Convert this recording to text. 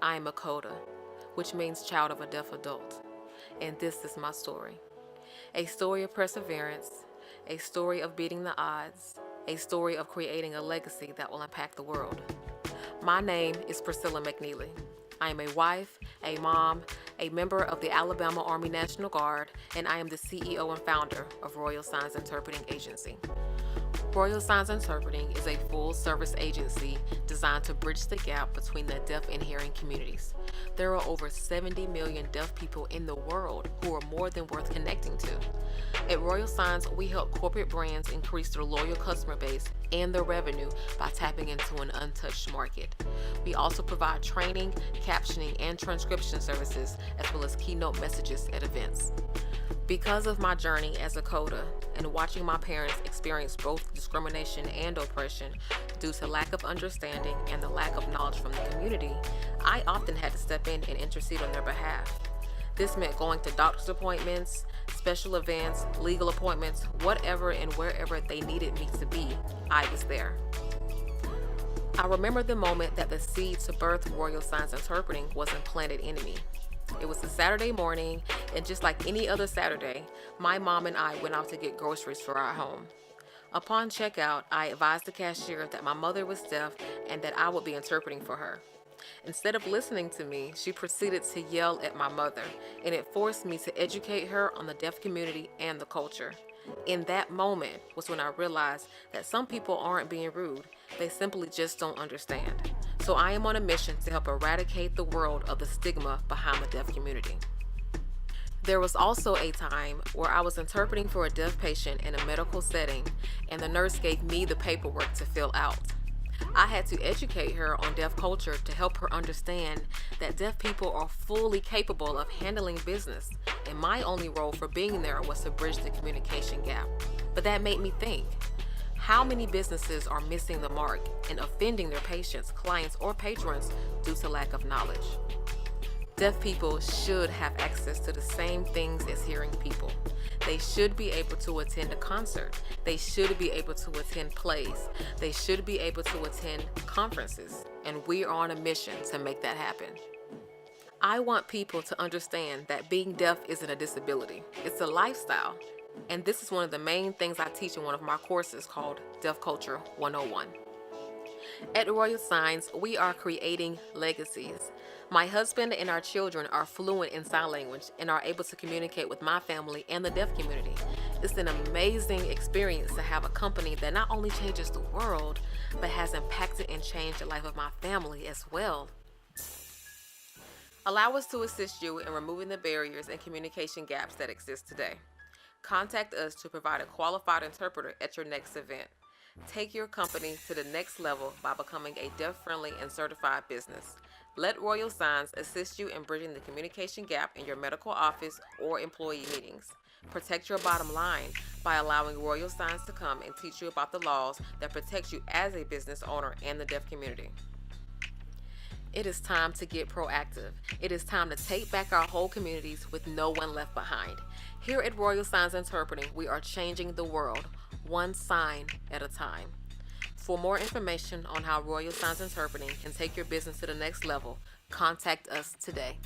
I am a CODA, which means child of a deaf adult, and this is my story. A story of perseverance, a story of beating the odds, a story of creating a legacy that will impact the world. My name is Priscilla McNeely. I am a wife, a mom, a member of the Alabama Army National Guard, and I am the CEO and founder of Royal Signs Interpreting Agency. Royal Signs Interpreting is a full-service agency designed to bridge the gap between the deaf and hearing communities. There are over 70 million deaf people in the world who are more than worth connecting to. At Royal Signs, we help corporate brands increase their loyal customer base and their revenue by tapping into an untouched market. We also provide training, captioning, and transcription services, as well as keynote messages at events. Because of my journey as a CODA and watching my parents experience both discrimination and oppression due to lack of understanding and the lack of knowledge from the community, I often had to step in and intercede on their behalf. This meant going to doctor's appointments, special events, legal appointments, whatever and wherever they needed me to be, I was there. I remember the moment that the seed to birth Royal Signs Interpreting was implanted in me. It was a Saturday morning, and just like any other Saturday, my mom and I went out to get groceries for our home. Upon checkout, I advised the cashier that my mother was deaf and that I would be interpreting for her. Instead of listening to me, she proceeded to yell at my mother, and it forced me to educate her on the deaf community and the culture. In that moment was when I realized that some people aren't being rude, they simply just don't understand. So I am on a mission to help eradicate the world of the stigma behind the deaf community. There was also a time where I was interpreting for a deaf patient in a medical setting, and the nurse gave me the paperwork to fill out. I had to educate her on deaf culture to help her understand that deaf people are fully capable of handling business, and my only role for being there was to bridge the communication gap. But that made me think, how many businesses are missing the mark and offending their patients, clients, or patrons due to lack of knowledge? Deaf people should have access to the same things as hearing people. They should be able to attend a concert. They should be able to attend plays. They should be able to attend conferences. And we are on a mission to make that happen. I want people to understand that being deaf isn't a disability. It's a lifestyle. And this is one of the main things I teach in one of my courses called Deaf Culture 101. At Royal Signs, we are creating legacies. My husband and our children are fluent in sign language and are able to communicate with my family and the deaf community. It's an amazing experience to have a company that not only changes the world, but has impacted and changed the life of my family as well. Allow us to assist you in removing the barriers and communication gaps that exist today. Contact us to provide a qualified interpreter at your next event. Take your company to the next level by becoming a deaf-friendly and certified business. Let Royal Signs assist you in bridging the communication gap in your medical office or employee meetings. Protect your bottom line by allowing Royal Signs to come and teach you about the laws that protect you as a business owner and the deaf community. It is time to get proactive. It is time to take back our whole communities with no one left behind. Here at Royal Signs Interpreting, we are changing the world, one sign at a time. For more information on how Royal Signs Interpreting can take your business to the next level, contact us today.